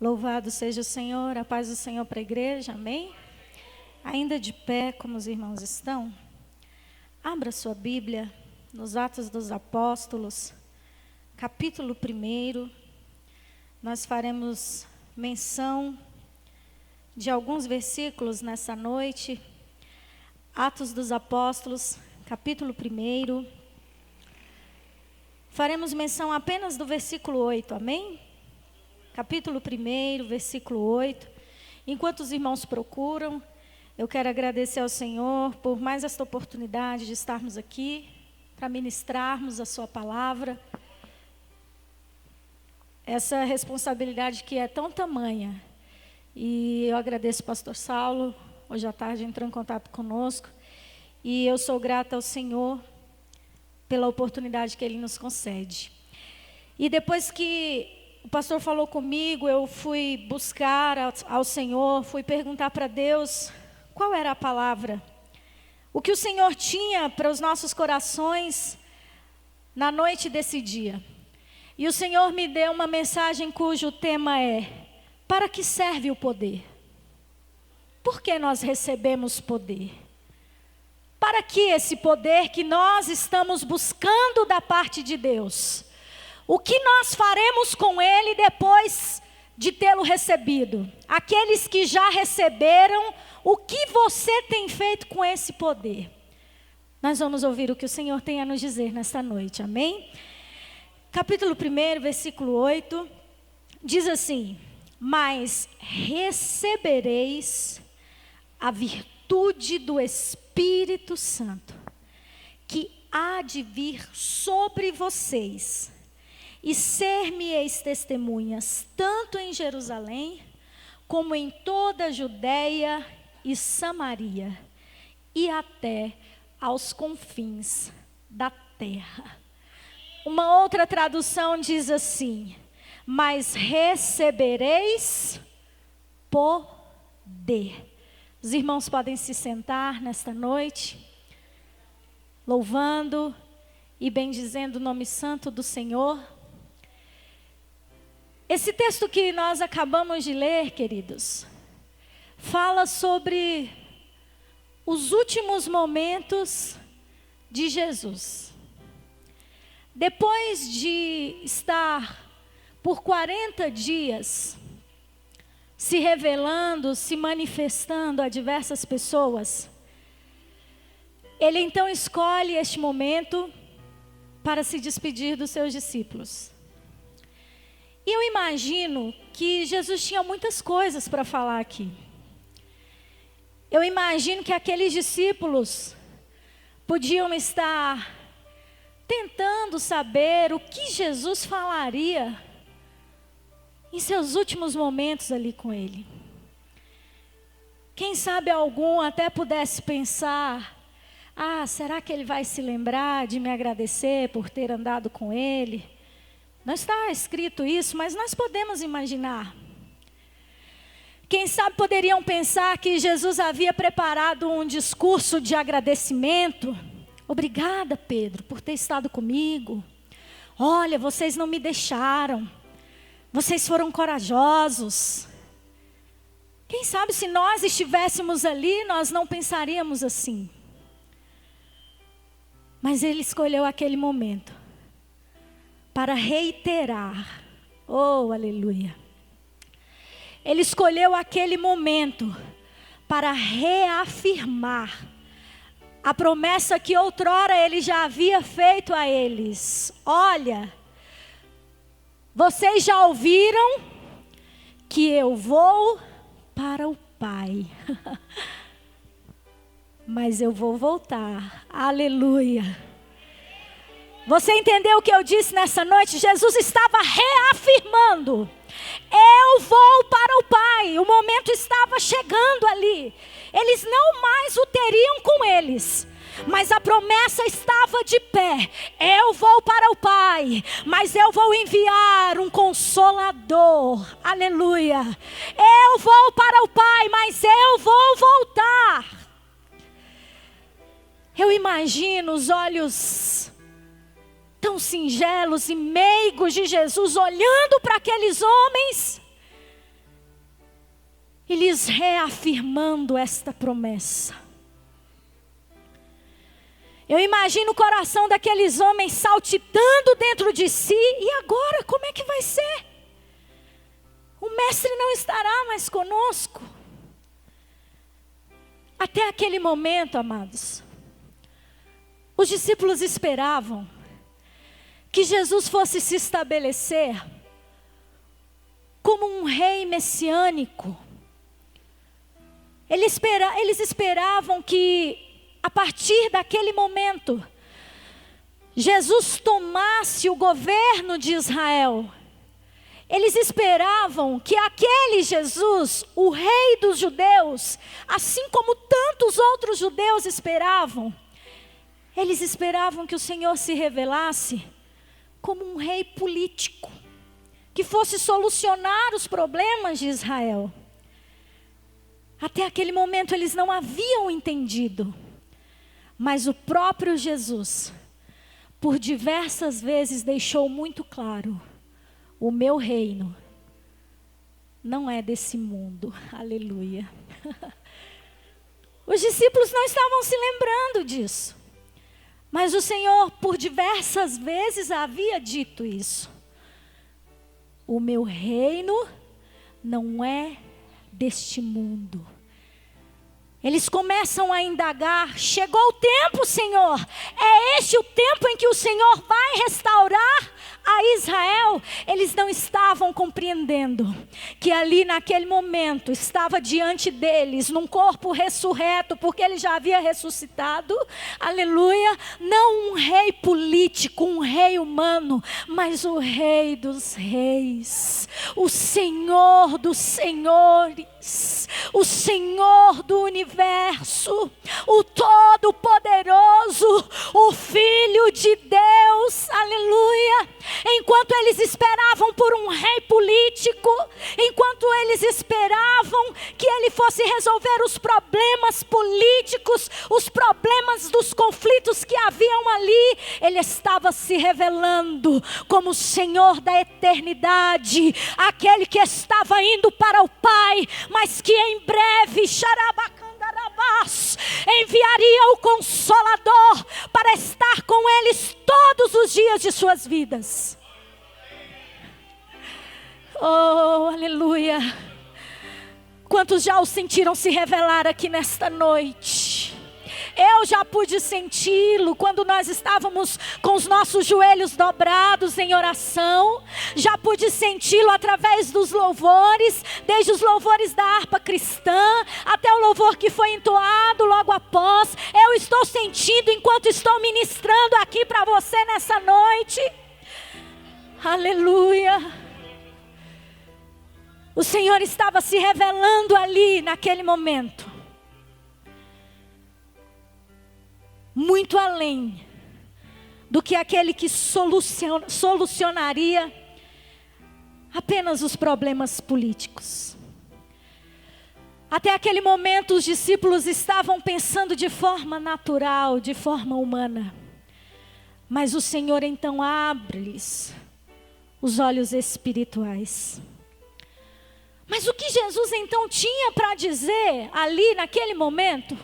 Louvado seja o Senhor, a paz do Senhor para a igreja, amém? Ainda de pé, como os irmãos estão, abra sua Bíblia nos Atos dos Apóstolos, capítulo 1. Nós faremos menção de alguns versículos nessa noite. Atos dos Apóstolos, capítulo 1. Faremos menção apenas do versículo 8, amém? Capítulo 1, versículo 8. Enquanto os irmãos procuram, eu quero agradecer ao Senhor por mais esta oportunidade de estarmos aqui, para ministrarmos a sua palavra. Essa responsabilidade que é tão tamanha. E eu agradeço o pastor Saulo, hoje à tarde entrou em contato conosco. E eu sou grata ao Senhor pela oportunidade que Ele nos concede. E depois que o pastor falou comigo, eu fui buscar ao Senhor, fui perguntar para Deus qual era a palavra. O que o Senhor tinha para os nossos corações na noite desse dia. E o Senhor me deu uma mensagem cujo tema é: para que serve o poder? Por que nós recebemos poder? Para que esse poder que nós estamos buscando da parte de Deus? O que nós faremos com ele depois de tê-lo recebido? Aqueles que já receberam, o que você tem feito com esse poder? Nós vamos ouvir o que o Senhor tem a nos dizer nesta noite, amém? Capítulo 1, versículo 8, diz assim: mas recebereis a virtude do Espírito Santo, que há de vir sobre vocês, e ser-me-eis testemunhas, tanto em Jerusalém, como em toda a Judeia e Samaria, e até aos confins da terra. Uma outra tradução diz assim: mas recebereis poder. Os irmãos podem se sentar nesta noite, louvando e bendizendo o nome santo do Senhor. Esse texto que nós acabamos de ler, queridos, fala sobre os últimos momentos de Jesus. Depois de estar por 40 dias se revelando, se manifestando a diversas pessoas, ele então escolhe este momento para se despedir dos seus discípulos. E eu imagino que Jesus tinha muitas coisas para falar aqui. Eu imagino que aqueles discípulos podiam estar tentando saber o que Jesus falaria em seus últimos momentos ali com ele. Quem sabe algum até pudesse pensar: será que ele vai se lembrar de me agradecer por ter andado com ele? Não está escrito isso, mas nós podemos imaginar. Quem sabe poderiam pensar que Jesus havia preparado um discurso de agradecimento. Obrigada, Pedro, por ter estado comigo. Olha, vocês não me deixaram. Vocês foram corajosos. Quem sabe se nós estivéssemos ali, nós não pensaríamos assim. Mas ele escolheu aquele momento para reiterar. Oh, aleluia. Ele escolheu aquele momento para reafirmar a promessa que outrora ele já havia feito a eles. Olha, vocês já ouviram que eu vou para o Pai. Mas eu vou voltar. Aleluia. Você entendeu o que eu disse nessa noite? Jesus estava reafirmando: eu vou para o Pai. O momento estava chegando ali. Eles não mais o teriam com eles, mas a promessa estava de pé: eu vou para o Pai, mas eu vou enviar um Consolador. Aleluia. Eu vou para o Pai, mas eu vou voltar. Eu imagino os olhos tão singelos e meigos de Jesus olhando para aqueles homens homens reafirmando esta promessa. Eu imagino o coração daqueles homens saltitando dentro de si. E agora, como é que vai ser? O mestre não estará mais conosco. Até aquele momento, amados, os discípulos esperavam que Jesus fosse se estabelecer como um rei messiânico. Eles esperavam que, a partir daquele momento, Jesus tomasse o governo de Israel. Eles esperavam que aquele Jesus, o rei dos judeus, assim como tantos outros judeus esperavam, eles esperavam que o Senhor se revelasse como um rei político, que fosse solucionar os problemas de Israel. Até aquele momento eles não haviam entendido, mas o próprio Jesus, por diversas vezes, deixou muito claro: o meu reino não é desse mundo. Aleluia. Os discípulos não estavam se lembrando disso, mas o Senhor por diversas vezes havia dito isso: o meu reino não é deste mundo. Eles começam a indagar: chegou o tempo, Senhor? É este o tempo em que o Senhor vai restaurar a Israel? Eles não estavam compreendendo que ali naquele momento estava diante deles, num corpo ressurreto, porque ele já havia ressuscitado, aleluia, não um rei político, um rei humano, mas o Rei dos Reis, o Senhor dos Senhores, o Senhor do universo, o Todo-Poderoso, o Filho de Deus, aleluia. Enquanto eles esperavam por um rei político, enquanto eles esperavam que ele fosse resolver os problemas políticos, os problemas dos conflitos que haviam ali, ele estava se revelando como o Senhor da eternidade, aquele que estava indo para o Pai, mas que em breve, enviaria o Consolador para estar com eles todos os dias de suas vidas. Oh, aleluia. Quantos já o sentiram se revelar aqui nesta noite? Eu já pude senti-lo quando nós estávamos com os nossos joelhos dobrados em oração. Já pude senti-lo através dos louvores, desde os louvores da harpa cristã até o louvor que foi entoado logo após. Eu estou sentindo enquanto estou ministrando aqui para você nessa noite. Aleluia. O Senhor estava se revelando ali naquele momento. Muito além do que aquele que solucionaria apenas os problemas políticos. Até aquele momento os discípulos estavam pensando de forma natural, de forma humana. Mas o Senhor então abre-lhes os olhos espirituais. Mas o que Jesus então tinha para dizer ali naquele momento?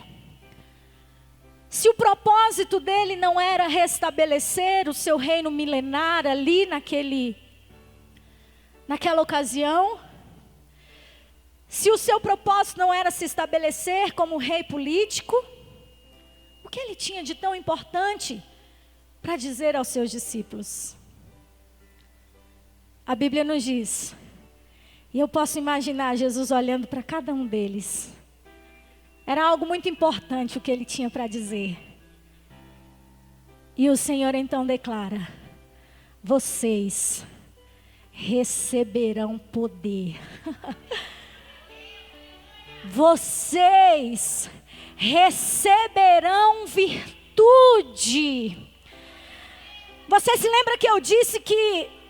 Se o propósito dele não era restabelecer o seu reino milenar ali naquela ocasião, se o seu propósito não era se estabelecer como rei político, o que ele tinha de tão importante para dizer aos seus discípulos? A Bíblia nos diz, e eu posso imaginar Jesus olhando para cada um deles. Era algo muito importante o que ele tinha para dizer. E o Senhor então declara: vocês receberão poder. Vocês receberão virtude. Você se lembra que eu disse que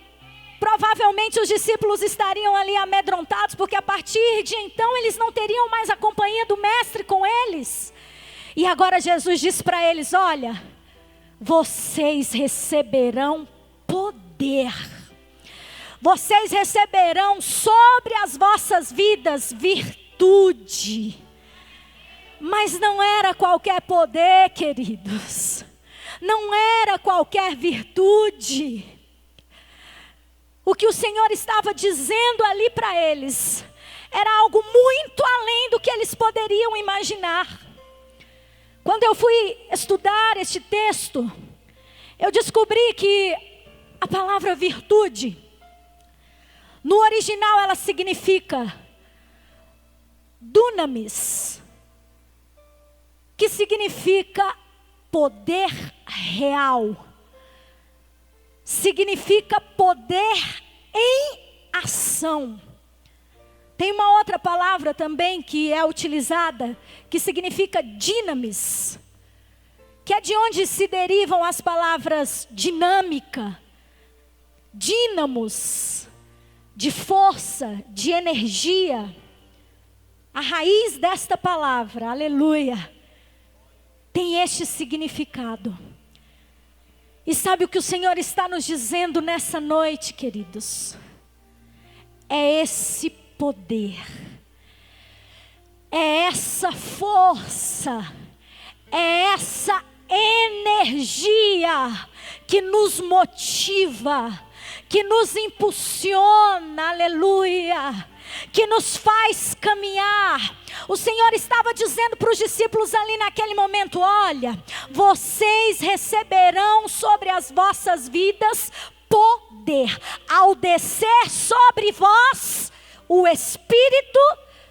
provavelmente os discípulos estariam ali amedrontados, porque a partir de então eles não teriam mais a companhia do mestre com eles. E agora Jesus diz para eles: olha, vocês receberão poder. Vocês receberão sobre as vossas vidas virtude. virtude. Mas não era qualquer poder, queridos. Não era qualquer virtude. O que o Senhor estava dizendo ali para eles era algo muito além do que eles poderiam imaginar. Quando eu fui estudar este texto, eu descobri que a palavra virtude, no original ela significa dunamis, que significa poder real, significa poder em ação. Tem uma outra palavra também que é utilizada, que significa dinamis, que é de onde se derivam as palavras dinâmica, dínamos, de força, de energia. A raiz desta palavra, aleluia, tem este significado. E sabe o que o Senhor está nos dizendo nessa noite, queridos? É esse poder, é essa força, é essa energia que nos motiva, que nos impulsiona, aleluia, que nos faz caminhar. O Senhor estava dizendo para os discípulos ali naquele momento: olha, vocês receberão sobre as vossas vidas poder, ao descer sobre vós o Espírito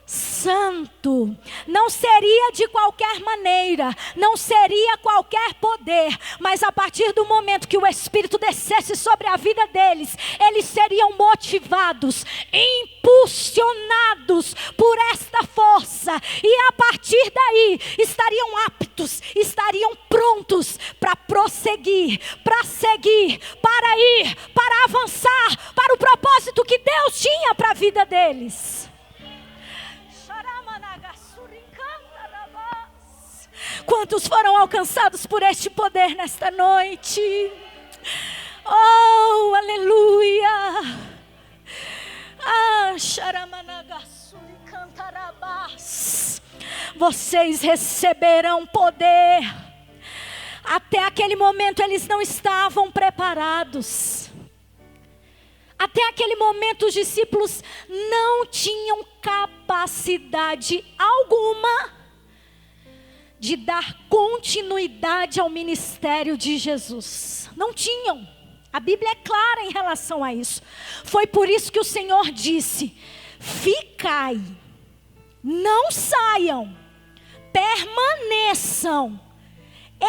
Santo. Não seria de qualquer maneira, não seria qualquer poder, mas a partir do momento que o Espírito descesse sobre a vida deles, eles seriam motivados, impulsionados por esta força, e a partir daí estariam aptos, estariam prontos para prosseguir, para seguir, para ir, para avançar para o propósito que Deus tinha para a vida deles. Quantos foram alcançados por este poder nesta noite? Oh, aleluia! Vocês receberão poder. Até aquele momento eles não estavam preparados. Até aquele momento os discípulos não tinham capacidade alguma de dar continuidade ao ministério de Jesus. Não tinham. A Bíblia é clara em relação a isso. Foi por isso que o Senhor disse: ficai, não saiam, permaneçam,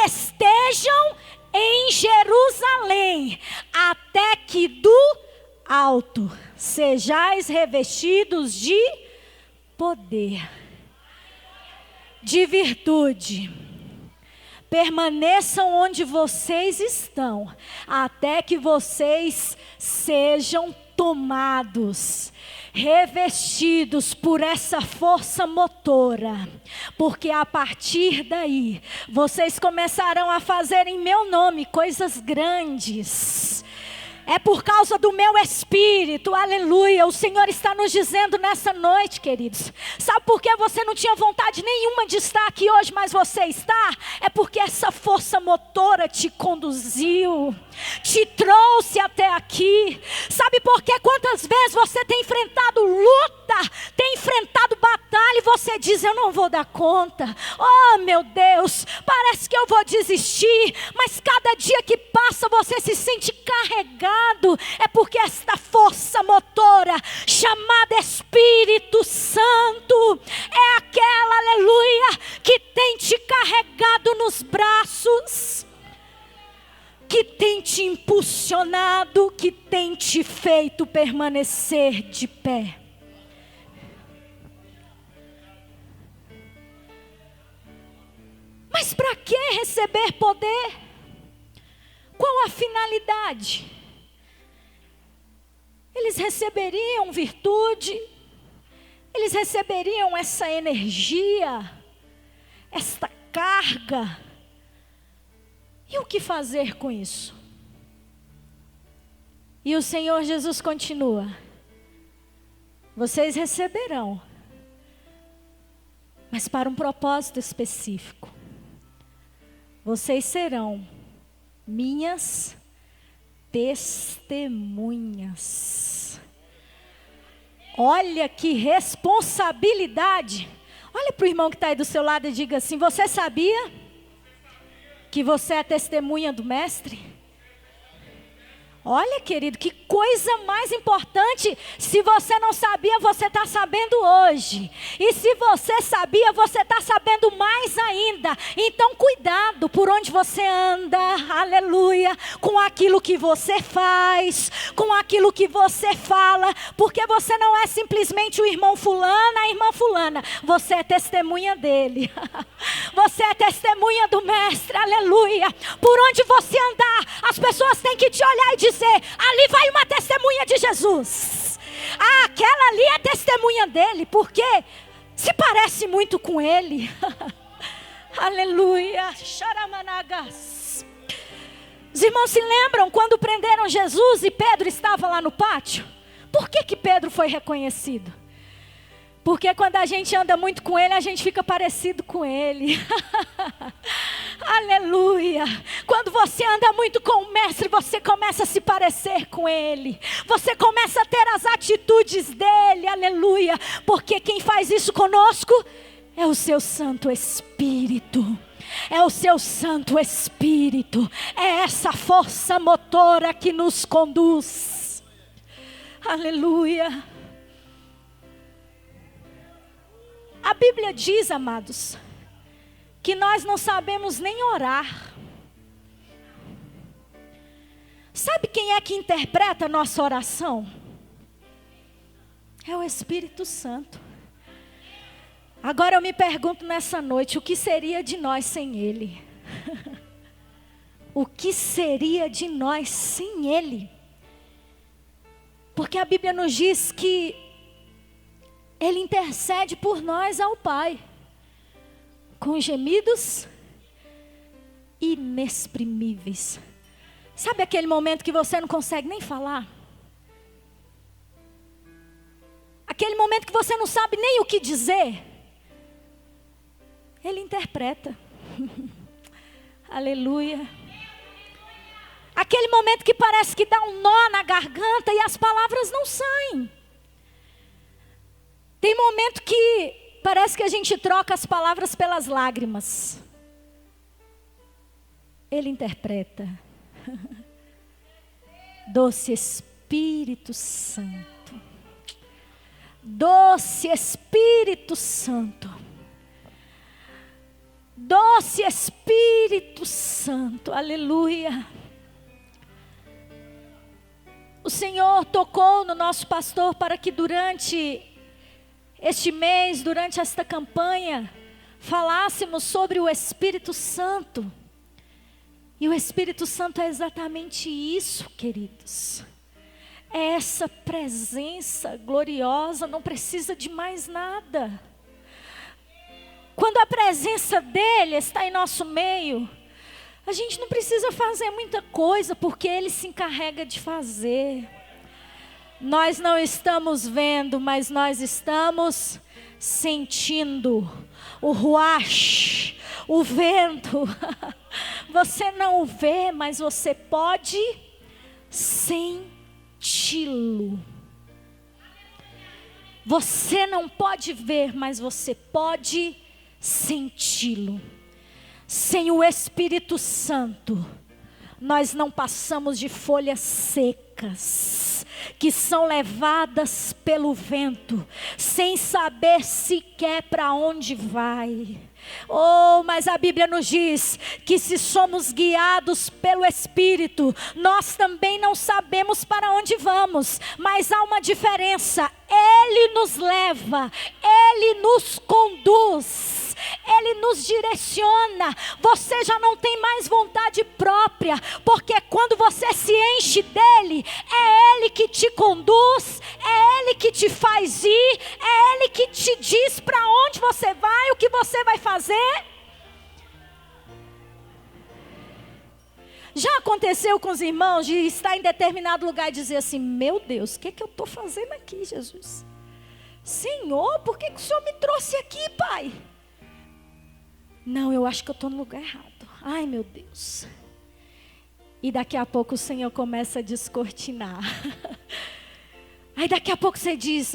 estejam em Jerusalém, até que do alto sejais revestidos de poder, de virtude. Permaneçam onde vocês estão, até que vocês sejam tomados, revestidos por essa força motora, porque a partir daí, vocês começarão a fazer em meu nome coisas grandes. É por causa do meu Espírito, aleluia. O Senhor está nos dizendo nessa noite, queridos. Sabe por que você não tinha vontade nenhuma de estar aqui hoje, mas você está? É porque essa força motora te conduziu, te trouxe até aqui. Sabe por quê? Quantas vezes você tem enfrentado luta, tem enfrentado batalha e você diz: eu não vou dar conta. Oh, meu Deus, parece que eu vou desistir. Mas cada dia que passa você se sente carregado. É porque esta força motora chamada Espírito Santo é aquela, aleluia, que tem te carregado nos braços, que tem te impulsionado, que tem te feito permanecer de pé. Mas para que receber poder? Qual a finalidade? Eles receberiam virtude, eles receberiam essa energia, esta carga. E o que fazer com isso? E o Senhor Jesus continua: vocês receberão, mas para um propósito específico. Vocês serão minhas testemunhas. Olha que responsabilidade. Olha para o irmão que está aí do seu lado e diga assim: você sabia que você é testemunha do Mestre? Olha, querido, que coisa mais importante. Se você não sabia, você está sabendo hoje. E se você sabia, você está sabendo mais ainda. Então cuidado por onde você anda, aleluia, com aquilo que você faz, com aquilo que você fala. Porque você não é simplesmente o irmão fulano, a irmã fulana. Você é testemunha dele. Você é testemunha do Mestre, aleluia. Por onde você andar, as pessoas têm que te olhar e dizer: ali vai uma testemunha de Jesus. Ah, aquela ali é testemunha dele, porque se parece muito com ele. Aleluia. Charamanagas. Os irmãos se lembram quando prenderam Jesus e Pedro estava lá no pátio? Por que Pedro foi reconhecido? Porque quando a gente anda muito com ele, a gente fica parecido com ele. Aleluia. Quando você anda muito com o Mestre, você começa a se parecer com ele. Você começa a ter as atitudes dele. Aleluia. Porque quem faz isso conosco é o seu Santo Espírito. É o seu Santo Espírito. É essa força motora que nos conduz. Aleluia. A Bíblia diz, amados, que nós não sabemos nem orar. Sabe quem é que interpreta a nossa oração? É o Espírito Santo. Agora eu me pergunto nessa noite, o que seria de nós sem Ele? O que seria de nós sem Ele? Porque a Bíblia nos diz que Ele intercede por nós ao Pai, com gemidos inexprimíveis. Sabe aquele momento que você não consegue nem falar? Aquele momento que você não sabe nem o que dizer? Ele interpreta. Aleluia. Aquele momento que parece que dá um nó na garganta e as palavras não saem. Tem momento que parece que a gente troca as palavras pelas lágrimas. Ele interpreta. Doce Espírito Santo. Doce Espírito Santo. Doce Espírito Santo. Aleluia. O Senhor tocou no nosso pastor para que durante este mês, durante esta campanha, falássemos sobre o Espírito Santo. E o Espírito Santo é exatamente isso, queridos. É essa presença gloriosa, não precisa de mais nada. Quando a presença dele está em nosso meio, a gente não precisa fazer muita coisa, porque ele se encarrega de fazer. Nós não estamos vendo, mas nós estamos sentindo o ruach, o vento. Você não o vê, mas você pode senti-lo. Você não pode ver, mas você pode senti-lo. Sem o Espírito Santo, nós não passamos de folhas secas, que são levadas pelo vento, sem saber sequer para onde vai. Oh, mas a Bíblia nos diz que se somos guiados pelo Espírito, nós também não sabemos para onde vamos, mas há uma diferença. Ele nos leva, Ele nos conduz, Ele nos direciona. Você já não tem mais vontade própria, porque quando você se enche dEle, é Ele que te conduz, é Ele que te faz ir, é Ele que te diz para onde você vai, o que você vai fazer. Já aconteceu com os irmãos de estar em determinado lugar e dizer assim: meu Deus, o que eu estou fazendo aqui, Jesus? Senhor, por que o Senhor me trouxe aqui, Pai? Não, eu acho que eu estou no lugar errado. Ai, meu Deus. E daqui a pouco o Senhor começa a descortinar. Aí daqui a pouco você diz,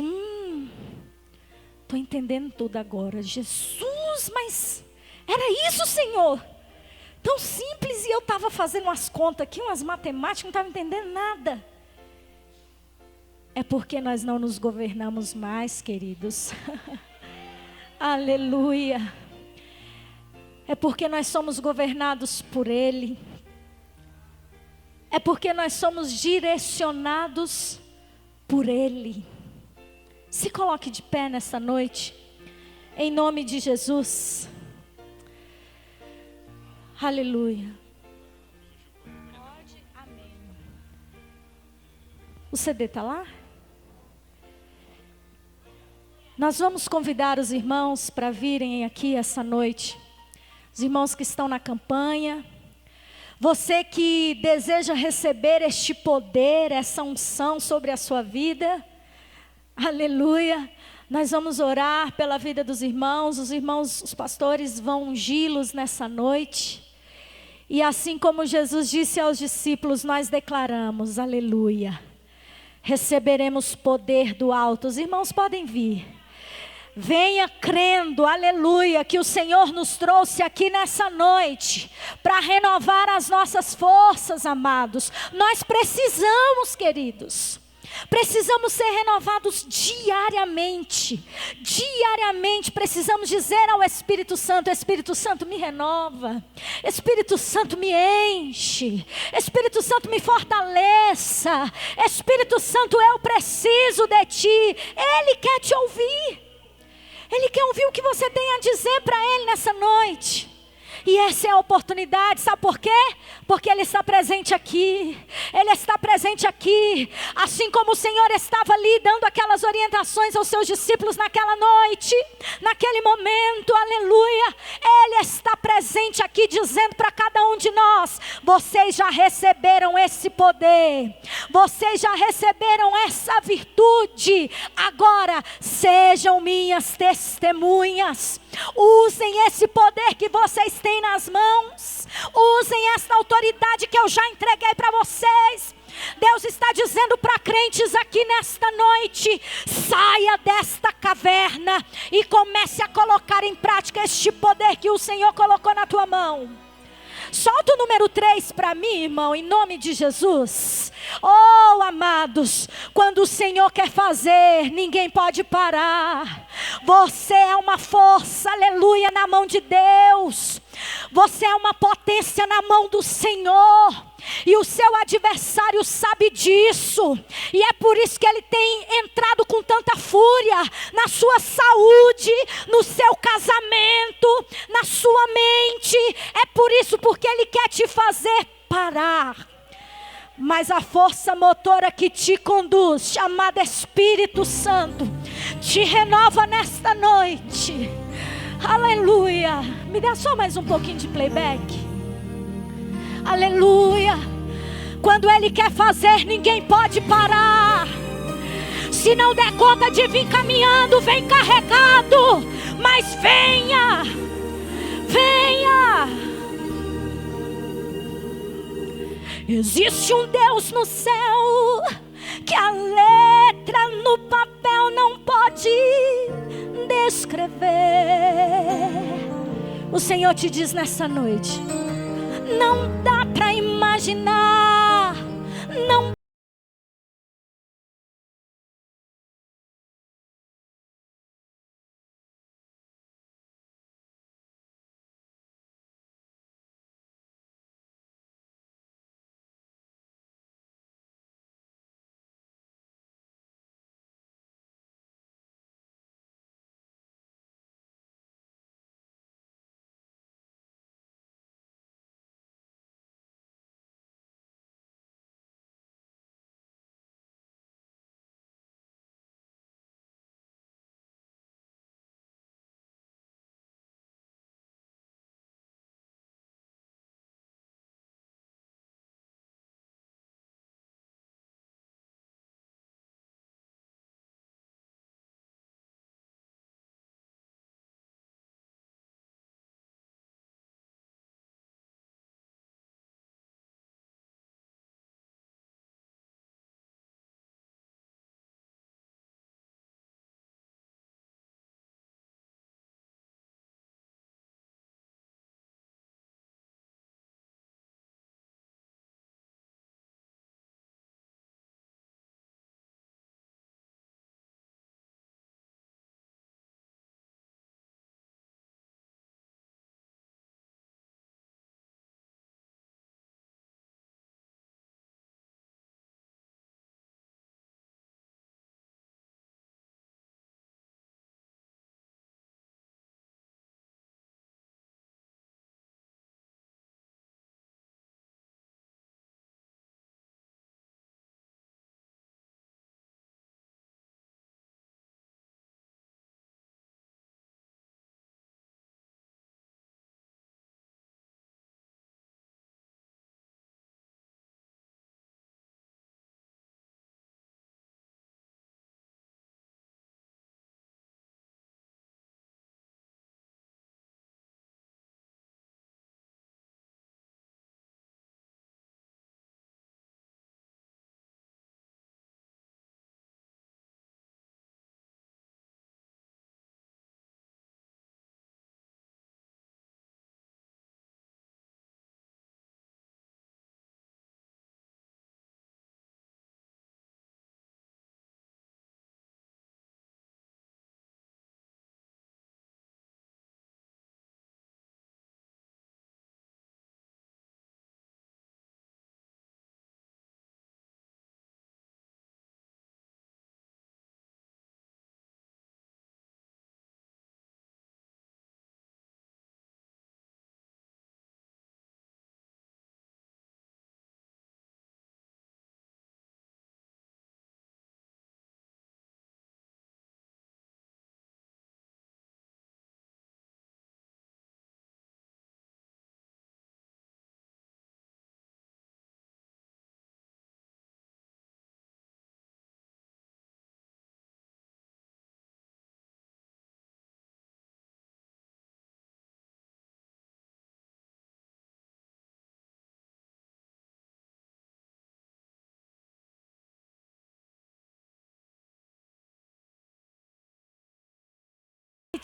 estou entendendo tudo agora. Jesus, mas era isso, Senhor? Tão simples, e eu estava fazendo umas contas aqui, umas matemáticas, não estava entendendo nada. É porque nós não nos governamos mais, queridos. Aleluia. É porque nós somos governados por Ele. É porque nós somos direcionados por Ele. Se coloque de pé nessa noite, em nome de Jesus. Aleluia. Pode, amém. O CD está lá? Nós vamos convidar os irmãos para virem aqui essa noite. Os irmãos que estão na campanha. Você que deseja receber este poder, essa unção sobre a sua vida. Aleluia. Nós vamos orar pela vida dos irmãos. Os irmãos, os pastores vão ungí-los nessa noite. E assim como Jesus disse aos discípulos, nós declaramos, aleluia. Receberemos poder do alto. Os irmãos podem vir. Venha crendo, aleluia, que o Senhor nos trouxe aqui nessa noite para renovar as nossas forças, amados. Nós precisamos, queridos. Precisamos ser renovados diariamente. Diariamente precisamos dizer ao Espírito Santo: Espírito Santo, me renova. Espírito Santo, me enche. Espírito Santo, me fortaleça. Espírito Santo, eu preciso de Ti. Ele quer te ouvir. Ele quer ouvir o que você tem a dizer para Ele nessa noite. E essa é a oportunidade, sabe por quê? Porque Ele está presente aqui. Ele está presente aqui. Assim como o Senhor estava ali dando aquelas orientações aos seus discípulos naquela noite, naquele momento, aleluia. Ele está presente aqui dizendo para cada um de nós: vocês já receberam esse poder. Vocês já receberam essa virtude. Agora sejam minhas testemunhas. Usem esse poder que vocês têm nas mãos. Usem esta autoridade que eu já entreguei para vocês. Deus está dizendo para crentes aqui nesta noite: saia desta caverna e comece a colocar em prática este poder que o Senhor colocou na tua mão. Solta o número 3 para mim, irmão, em nome de Jesus. Oh, amados, quando o Senhor quer fazer, ninguém pode parar. Você é uma força, aleluia, na mão de Deus. Você é uma potência na mão do Senhor. E o seu adversário sabe disso. E é por isso que ele tem entrado com tanta fúria na sua saúde, no seu casamento, na sua mente. É por isso, porque ele quer te fazer parar. Mas a força motora que te conduz, chamada Espírito Santo, te renova nesta noite. Aleluia. Me dá só mais um pouquinho de playback. Aleluia. Quando Ele quer fazer, ninguém pode parar. Se não der conta de vir caminhando, vem carregado. Mas venha. Venha. Existe um Deus no céu que a letra no papel não pode descrever. O Senhor te diz nessa noite: não dá para imaginar, não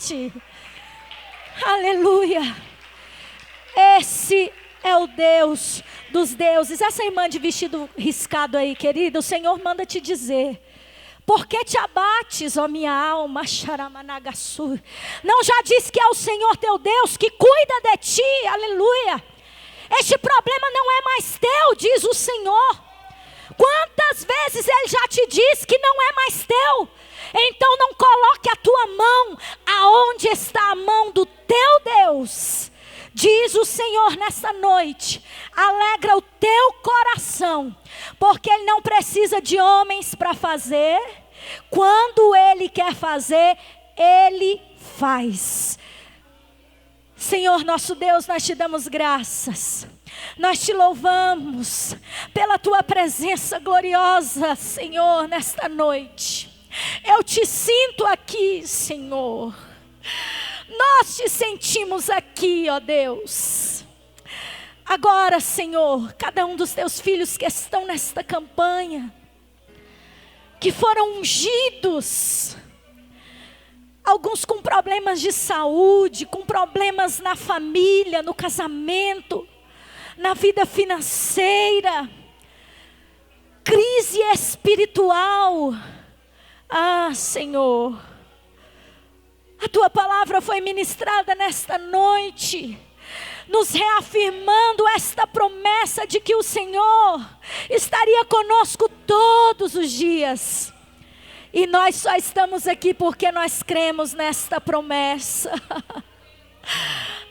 abate. Aleluia. Esse é o Deus dos deuses. Essa irmã de vestido riscado aí, querida, o Senhor manda te dizer: por que te abates, ó minha alma? Não já disse que é o Senhor teu Deus que cuida de ti? Aleluia. Este problema não é mais teu, diz o Senhor. Quantas vezes Ele já te disse que não é mais teu? Então não coloque a tua mão aonde está a mão do teu Deus. Diz o Senhor nessa noite: alegra o teu coração, porque Ele não precisa de homens para fazer. Quando Ele quer fazer, Ele faz. Senhor nosso Deus, nós te damos graças. Nós te louvamos pela tua presença gloriosa, Senhor, nesta noite. Eu te sinto aqui, Senhor. Nós te sentimos aqui, ó Deus. Agora, Senhor, cada um dos teus filhos que estão nesta campanha, que foram ungidos, alguns com problemas de saúde, com problemas na família, no casamento, na vida financeira, crise espiritual. Ah, Senhor, a tua palavra foi ministrada nesta noite, nos reafirmando esta promessa de que o Senhor estaria conosco todos os dias. E nós só estamos aqui porque nós cremos nesta promessa.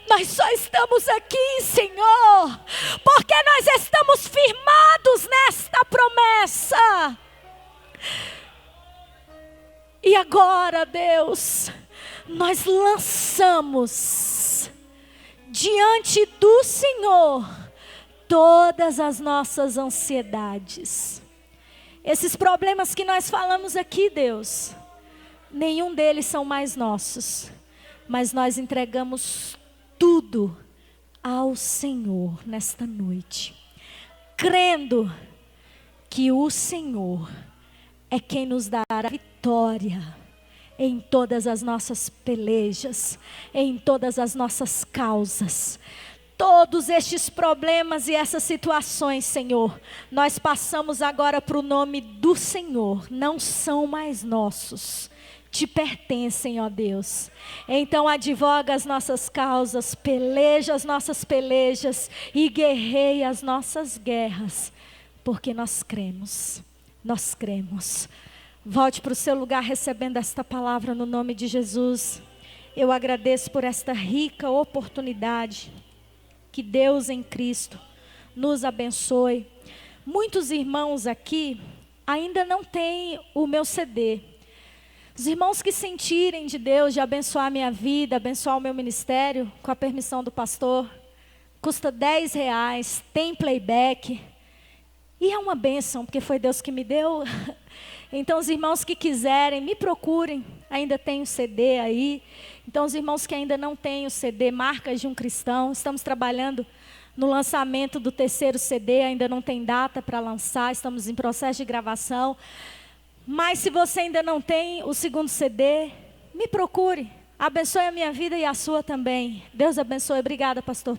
Nós só estamos aqui, Senhor, porque nós estamos firmados nesta promessa. E agora, Deus, nós lançamos diante do Senhor todas as nossas ansiedades. Esses problemas que nós falamos aqui, Deus, nenhum deles são mais nossos, mas nós entregamos tudo ao Senhor nesta noite, crendo que o Senhor é quem nos dará vitória em todas as nossas pelejas, em todas as nossas causas. Todos estes problemas e essas situações, Senhor, nós passamos agora para o nome do Senhor, não são mais nossos, te pertencem, ó Deus. Então advoga as nossas causas, peleja as nossas pelejas e guerreia as nossas guerras, porque nós cremos, nós cremos. Volte para o seu lugar recebendo esta palavra no nome de Jesus. Eu agradeço por esta rica oportunidade. Que Deus em Cristo nos abençoe. Muitos irmãos aqui ainda não têm o meu CD. Os irmãos que sentirem de Deus de abençoar a minha vida, abençoar o meu ministério, com a permissão do pastor, custa R$10, tem playback. E é uma bênção, porque foi Deus que me deu. Então os irmãos que quiserem, me procurem. Ainda tem o CD aí. Então os irmãos que ainda não têm o CD, Marcas de um Cristão, estamos trabalhando no lançamento do 3º CD, ainda não tem data para lançar, estamos em processo de gravação. Mas se você ainda não tem o 2º CD, me procure. Abençoe a minha vida e a sua também. Deus abençoe. Obrigada, pastor.